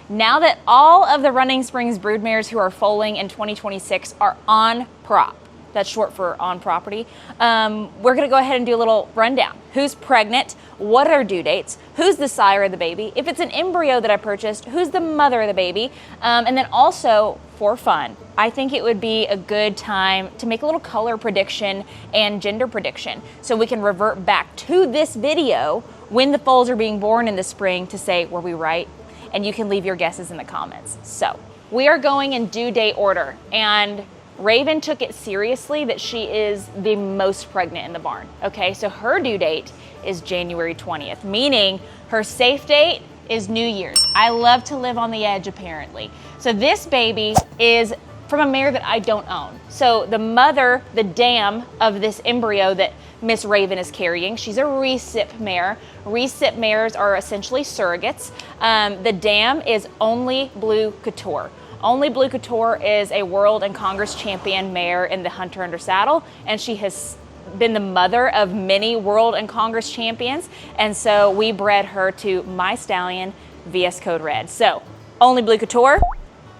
Now that all of the Running Springs broodmares who are foaling in 2026 are on prop, that's short for on property, we're gonna go ahead and do a little rundown. Who's pregnant? What are due dates? Who's the sire of the baby? If it's an embryo that I purchased, who's the mother of the baby? And then also, for fun, I think it would be a good time to make a little color prediction and gender prediction, so we can revert back to this video when the foals are being born in the spring to say, were we right? And you can leave your guesses in the comments. So we are going in due date order, and Raven took it seriously that she is the most pregnant in the barn. Okay, so her due date is January 20th, meaning her safe date is New Year's. I love to live on the edge, apparently. So this baby is from a mare that I don't own. So the mother, the dam of this embryo that Miss Raven is carrying, she's a recip mare. Recip mares are essentially surrogates. The dam is Only Blue Couture. Only Blue Couture is a World and Congress champion mare in the Hunter Under Saddle, and she has been the mother of many World and Congress champions, and so we bred her to my stallion, VS Code Red. So, Only Blue Couture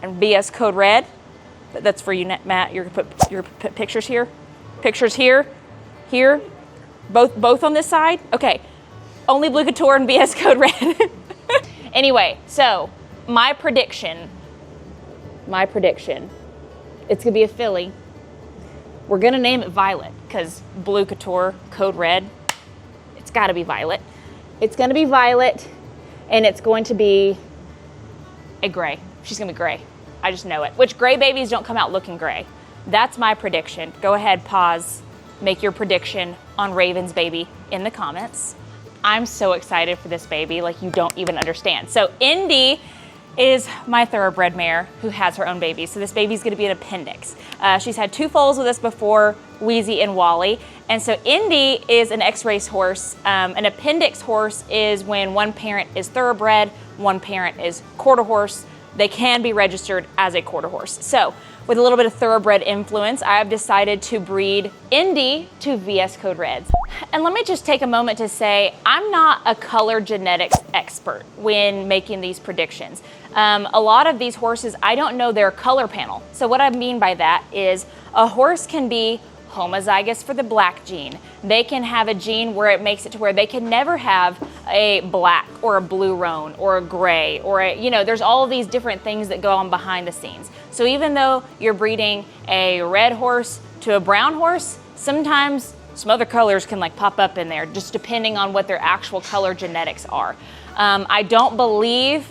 and VS Code Red. That's for you, Matt. You're gonna put pictures here, here, both on this side. Okay, Only Blue Couture and VS Code Red. Anyway, so my prediction, it's gonna be a filly. We're gonna name it Violet, because Blue Couture, Code Red, it's gotta be Violet. It's gonna be Violet, and it's going to be a gray. She's gonna be gray. I just know it. Which gray babies don't come out looking gray. That's my prediction. Go ahead, pause, make your prediction on Raven's baby in the comments. I'm so excited for this baby, like you don't even understand. So Indy is my thoroughbred mare who has her own baby. So this baby's gonna be an appendix. She's had 2 foals with us before, Wheezy and Wally. And so Indy is an X-race horse. An appendix horse is when one parent is thoroughbred, one parent is quarter horse. They can be registered as a quarter horse. So with a little bit of thoroughbred influence, I've decided to breed Indy to VS Code Reds. And let me just take a moment to say, I'm not a color genetics expert when making these predictions. A lot of these horses, I don't know their color panel. So what I mean by that is a horse can be homozygous for the black gene. They can have a gene where it makes it to where they can never have a black or a blue roan or a gray or a, there's all of these different things that go on behind the scenes. So even though you're breeding a red horse to a brown horse, sometimes some other colors can like pop up in there, just depending on what their actual color genetics are. I don't believe,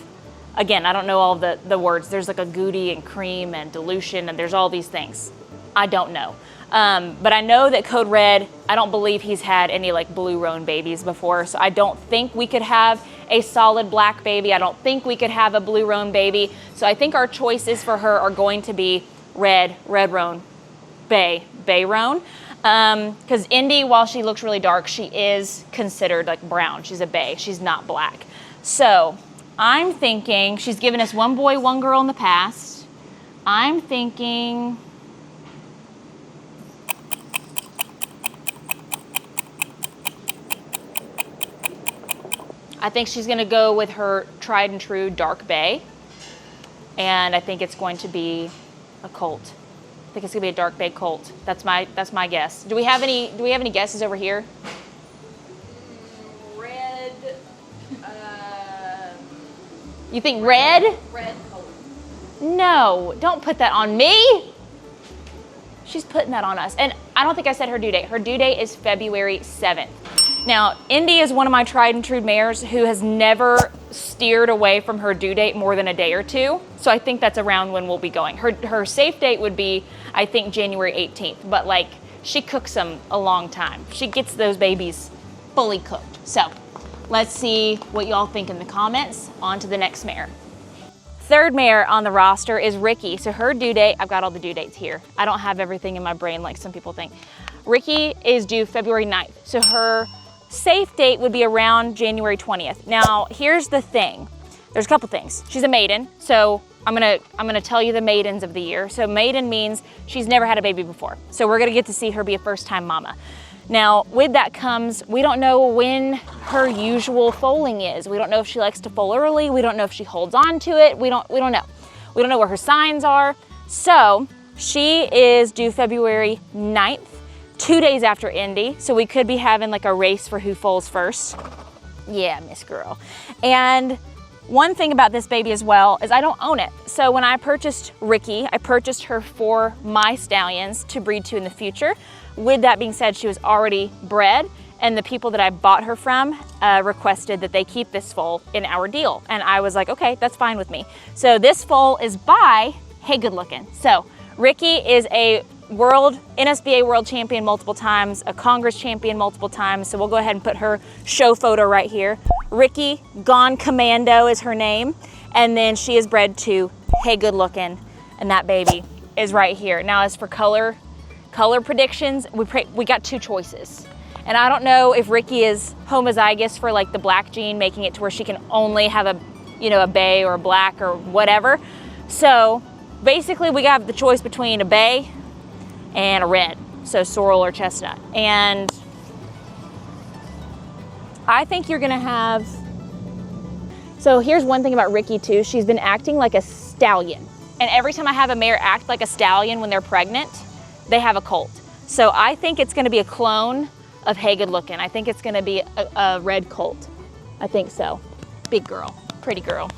again, I don't know all the words. There's like a goody and cream and dilution and there's all these things. I don't know. But I know that Code Red, I don't believe he's had any like blue roan babies before. So I don't think we could have a solid black baby. I don't think we could have a blue roan baby. So I think our choices for her are going to be red roan, bay roan. Because Indy, while she looks really dark, she is considered like brown. She's a bay, she's not black. So I'm thinking, she's given us 1 boy, 1 girl in the past. I'm thinking, I think she's gonna go with her tried and true dark bay. And I think it's going to be a colt. I think it's gonna be a dark bay colt. That's my guess. Do we have any guesses over here? Red. You think red? Red colt. No, don't put that on me. She's putting that on us. And I don't think I said her due date. Her due date is February 7th. Now, Indy is one of my tried and true mares who has never steered away from her due date more than a day or two. So I think that's around when we'll be going. Her safe date would be, I think, January 18th. But like, she cooks them a long time. She gets those babies fully cooked. So let's see what y'all think in the comments. On to the next mare. Third mare on the roster is Rikki. So her due date, I've got all the due dates here. I don't have everything in my brain like some people think. Rikki is due February 9th. So her safe date would be around January 20th. Now, here's the thing. There's a couple things. She's a maiden, so I'm gonna tell you the maidens of the year. So maiden means she's never had a baby before. So we're gonna get to see her be a first-time mama. Now, with that comes, we don't know when her usual foaling is. We don't know if she likes to foal early. We don't know if she holds on to it. We don't know. We don't know where her signs are. So she is due February 9th, 2 days after Indy. So we could be having like a race for who foals first. Yeah, Miss Girl. And one thing about this baby as well is I don't own it. So when I purchased Rikki, I purchased her for my stallions to breed to in the future. With that being said, she was already bred, and the people that I bought her from requested that they keep this foal in our deal. And I was like, okay, that's fine with me. So this foal is by Hey Good Looking. So Rikki is a NSBA world champion multiple times, a Congress champion multiple times. So we'll go ahead and put her show photo right here. Rikki Gone Commando is her name. And then she is bred to Hey Good Looking, and that baby is right here. Now as for color predictions, we got 2 choices. And I don't know if Rikki is homozygous for like the black gene, making it to where she can only have a bay or a black or whatever. So basically we got the choice between a bay and a red, so sorrel or chestnut. And I think you're gonna have, so here's one thing about Rikki too, she's been acting like a stallion. And every time I have a mare act like a stallion when they're pregnant, they have a colt. So I think it's gonna be a clone of Hey Good Looking. I think it's gonna be a red colt. I think so. Big girl, pretty girl.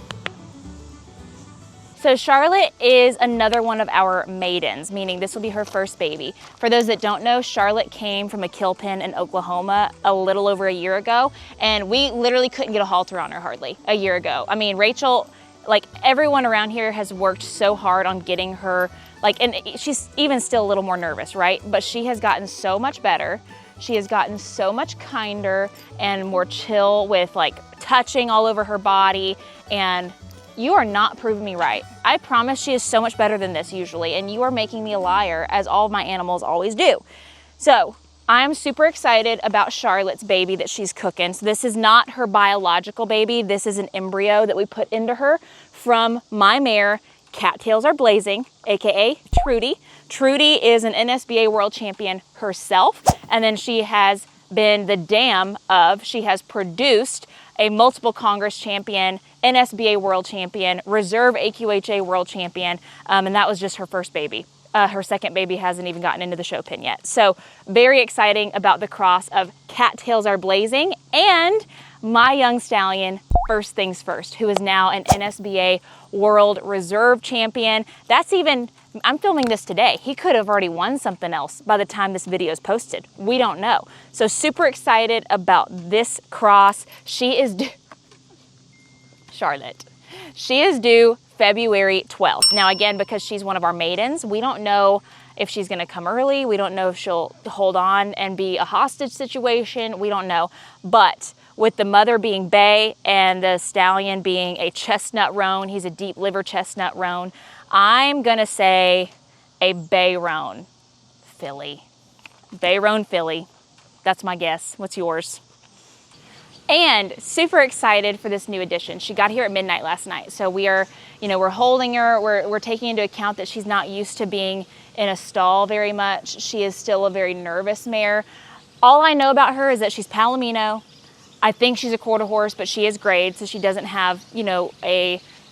So Charlotte is another one of our maidens, meaning this will be her first baby. For those that don't know, Charlotte came from a kill pen in Oklahoma a little over a year ago, and we literally couldn't get a halter on her hardly a year ago. I mean, Rachel, like everyone around here has worked so hard on getting her, like, and she's even still a little more nervous, right? But she has gotten so much better. She has gotten so much kinder and more chill with like touching all over her body, and you are not proving me right. I promise she is so much better than this usually, and you are making me a liar, as all of my animals always do. So I'm super excited about Charlotte's baby that she's cooking. So this is not her biological baby. This is an embryo that we put into her from my mare, Cattails Are Blazing, AKA Trudy. Trudy is an NSBA world champion herself, and then she has been the dam of, she has produced a multiple Congress champion, NSBA world champion, reserve AQHA world champion, and that was just her first baby. Her second baby hasn't even gotten into the show pen yet. So very exciting about the cross of Cattails Are Blazing and my young stallion, First Things First, who is now an NSBA world reserve champion. That's even, I'm filming this today. He could have already won something else by the time this video is posted. We don't know. So super excited about this cross. She is due, Charlotte, she is due February 12th. Now again, because she's one of our maidens, we don't know if she's gonna come early. We don't know if she'll hold on and be a hostage situation. We don't know. But with the mother being bay and the stallion being a chestnut roan, he's a deep liver chestnut roan, I'm gonna say a bay roan filly. Bay roan filly. That's my guess. What's yours? And super excited for this new addition. She got here at midnight last night. So we are, we're holding her. We're taking into account that she's not used to being in a stall very much. She is still a very nervous mare. All I know about her is that she's Palomino. I think she's a quarter horse, but she is grade, so she doesn't have,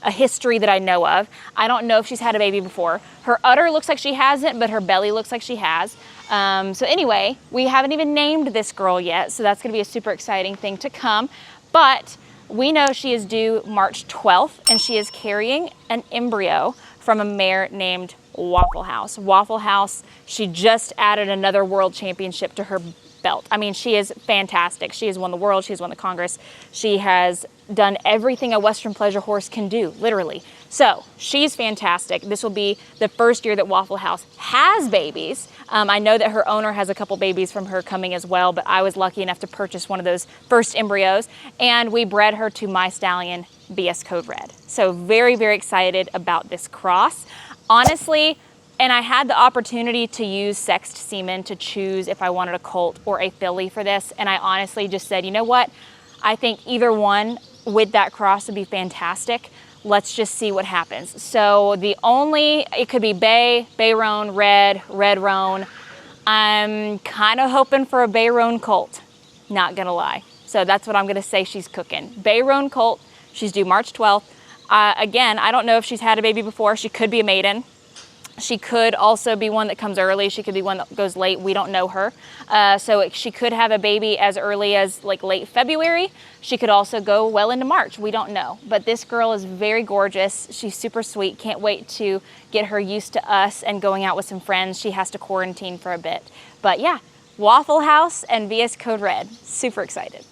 a history that I know of. I don't know if she's had a baby before. Her udder looks like she hasn't, but her belly looks like she has. So anyway, we haven't even named this girl yet, so that's gonna be a super exciting thing to come. But we know she is due March 12th, and she is carrying an embryo from a mare named Waffle House. Waffle House, she just added another world championship to her belt. I mean, she is fantastic. She has won the world, she has won the Congress. She has done everything a Western pleasure horse can do, literally. So she's fantastic. This will be the first year that Waffle House has babies. I know that her owner has a couple babies from her coming as well, but I was lucky enough to purchase one of those first embryos, and we bred her to my stallion, BS Code Red. So very, very excited about this cross. Honestly, and I had the opportunity to use sexed semen to choose if I wanted a colt or a filly for this, and I honestly just said, you know what? I think either one with that cross would be fantastic. Let's just see what happens. So it could be bay roan, red roan. I'm kind of hoping for a bay roan colt, not gonna lie. So that's what I'm gonna say she's cooking. Bay roan colt, she's due March 12th. Again, I don't know if she's had a baby before. She could be a maiden. She could also be one that comes early. She could be one that goes late. We don't know her. So she could have a baby as early as like late February. She could also go well into March. We don't know. But this girl is very gorgeous. She's super sweet. Can't wait to get her used to us and going out with some friends. She has to quarantine for a bit. But yeah, Waffle House and VS Code Red. Super excited.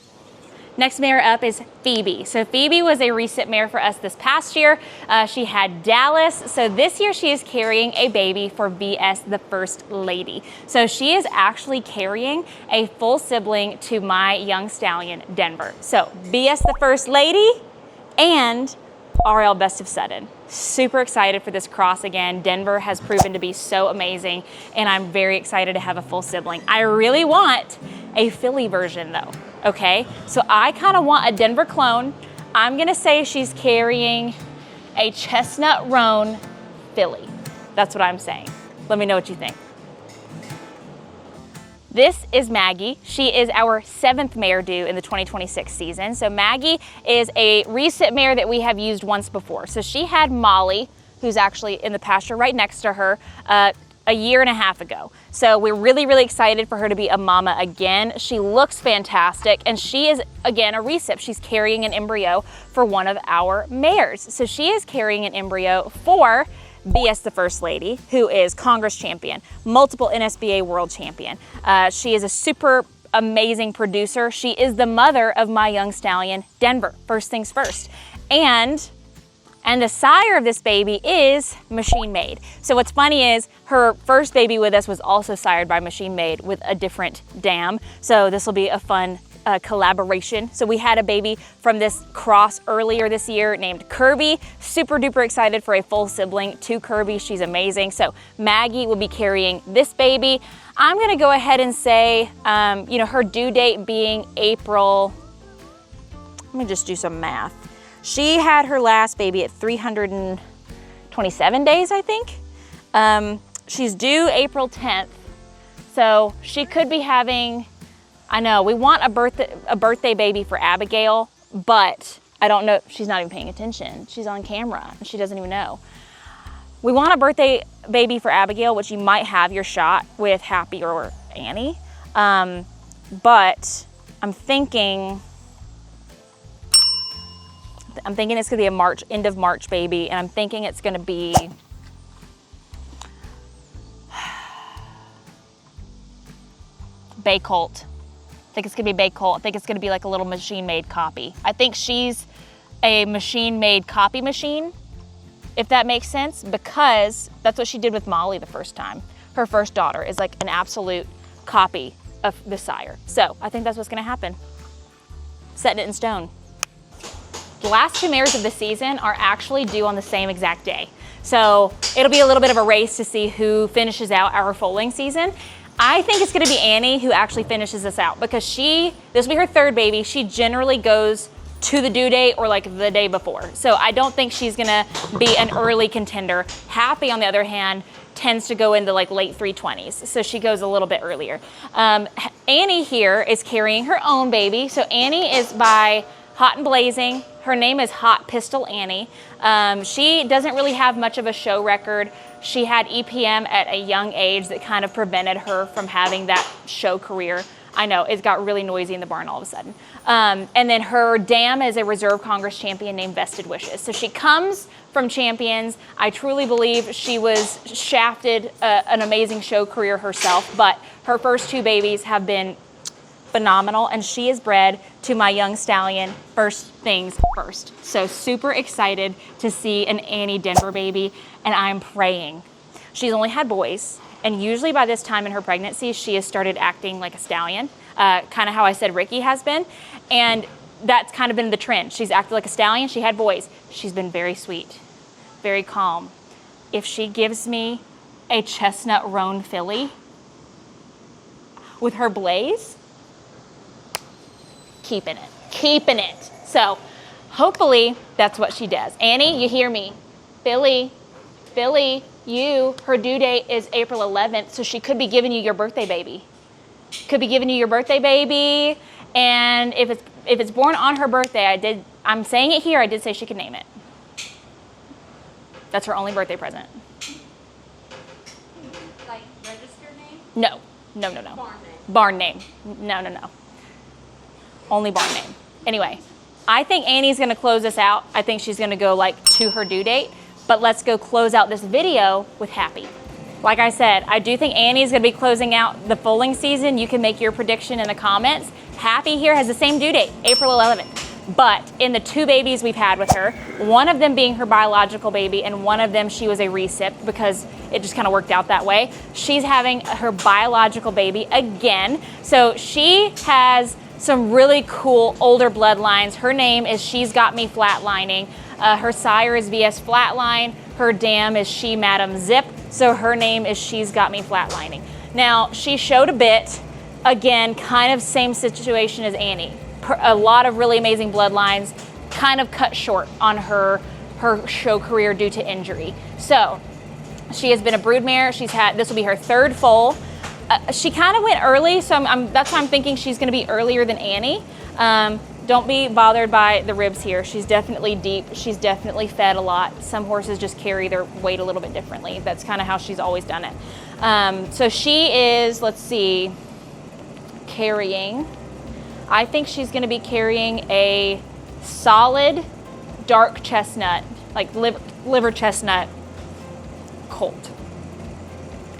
Next mare up is Phoebe. So Phoebe was a recent mare for us this past year. She had Dallas. So this year she is carrying a baby for VS the First Lady. So she is actually carrying a full sibling to my young stallion, Denver. So VS the First Lady and RL Best of Sudden. Super excited for this cross again. Denver has proven to be so amazing, and I'm very excited to have a full sibling. I really want a filly version though, okay? So I kind of want a Denver clone. I'm gonna say she's carrying a Chestnut roan filly. That's what I'm saying. Let me know what you think. This is Maggie. She is our 7th mare due in the 2026 season. So Maggie is a recent mare that we have used once before. So she had Molly, who's actually in the pasture right next to her, a year and a half ago. So we're really, really excited for her to be a mama again. She looks fantastic, and she is, again, a recip. She's carrying an embryo for one of our mares. So she is carrying an embryo for VS the First Lady, who is Congress champion, multiple NSBA world champion. She is a super amazing producer. She is the mother of my young stallion, Denver, first things first. And the sire of this baby is Machine Made. So what's funny is her first baby with us was also sired by Machine Made with a different dam. So this will be a fun collaboration. So we had a baby from this cross earlier this year named Kirby. Super duper excited for a full sibling to Kirby. She's amazing. So Maggie will be carrying this baby. I'm gonna go ahead and say, her due date being April, let me just do some math. She had her last baby at 327 days, I think. She's due April 10th. So she could be having, I know, we want a birthday baby for Abigail, but I don't know, she's not even paying attention. She's on camera and she doesn't even know. We want a birthday baby for Abigail, which you might have your shot with Happy or Annie. But I'm thinking it's gonna be a end of March baby, and I'm thinking it's gonna be Bay Colt. I think it's gonna be Bay Colt. I think it's gonna be like a little machine-made copy. I think she's a machine-made copy machine, if that makes sense, because that's what she did with Molly the first time. Her first daughter is like an absolute copy of the sire. So I think that's what's gonna happen. Setting it in stone. The last 2 mares of the season are actually due on the same exact day. So it'll be a little bit of a race to see who finishes out our foaling season. I think it's gonna be Annie who actually finishes this out, because this will be her 3rd baby. She generally goes to the due date or like the day before. So I don't think she's gonna be an early contender. Happy, on the other hand, tends to go into like late 320s. So she goes a little bit earlier. Annie here is carrying her own baby. So Annie is by Hot and Blazing. Her name is Hot Pistol Annie. She doesn't really have much of a show record. She had EPM at a young age that kind of prevented her from having that show career. I know, it got really noisy in the barn all of a sudden. And then her dam is a reserve Congress champion named Vested Wishes. So she comes from champions. I truly believe she was shafted an amazing show career herself, but her first 2 babies have been phenomenal, and she is bred to my young stallion, First Things First. So super excited to see an Annie Denver baby, and I'm praying. She's only had boys, and usually by this time in her pregnancy, she has started acting like a stallion, kind of how I said Rikki has been, and that's kind of been the trend. She's acted like a stallion. She had boys. She's been very sweet, very calm. If she gives me a Chestnut roan filly with her blaze, keeping it. So hopefully that's what she does. Annie, you hear me? Filly, her due date is April 11th, so she could be giving you your birthday baby. Could be giving you your birthday baby, and if it's born on her birthday, I'm saying it here, I did say she could name it. That's her only birthday present. Like registered name? No. Barn name. No. Only barn name. Anyway, I think Annie's gonna close this out. I think she's gonna go like to her due date, but let's go close out this video with Happy. Like I said, I do think Annie's gonna be closing out the foaling season. You can make your prediction in the comments. Happy here has the same due date, April 11th. But in the 2 babies we've had with her, one of them being her biological baby and one of them she was a recip because it just kind of worked out that way. She's having her biological baby again. So she has some really cool older bloodlines. Her name is She's Got Me Flatlining. Her sire is VS Flatline. Her dam is She Madam Zip. So her name is She's Got Me Flatlining. Now, she showed a bit, again, kind of same situation as Annie. A lot of really amazing bloodlines, kind of cut short on her show career due to injury. So she has been a broodmare. This will be her 3rd foal. She kind of went early, so that's why I'm thinking she's going to be earlier than Annie. Don't be bothered by the ribs here. She's definitely deep. She's definitely fed a lot. Some horses just carry their weight a little bit differently. That's kind of how she's always done it. So she is, let's see, carrying. I think she's going to be carrying a solid dark chestnut, like liver chestnut colt.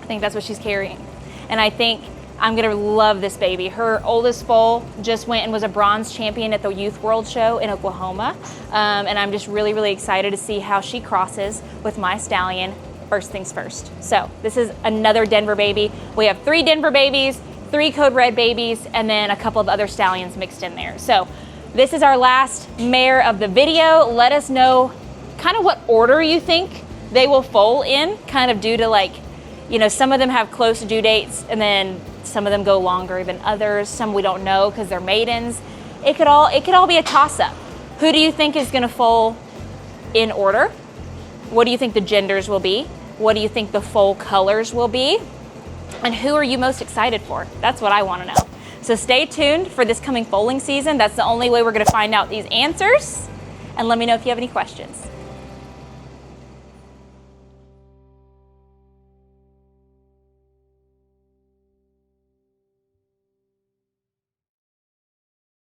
I think that's what she's carrying. And I think I'm going to love this baby. Her oldest foal just went and was a bronze champion at the Youth World Show in Oklahoma. And I'm just really, really excited to see how she crosses with my stallion, first things first. So this is another Denver baby. We have 3 Denver babies, 3 code red babies, and then a couple of other stallions mixed in there. So this is our last mare of the video. Let us know kind of what order you think they will foal in, kind of due to like, you know, some of them have close due dates and then some of them go longer than others. Some we don't know because they're maidens. It could all be a toss-up. Who do you think is gonna foal in order? What do you think the genders will be? What do you think the foal colors will be? And who are you most excited for? That's what I want to know. So stay tuned for this coming foaling season. That's the only way we're going to find out these answers. And let me know if you have any questions.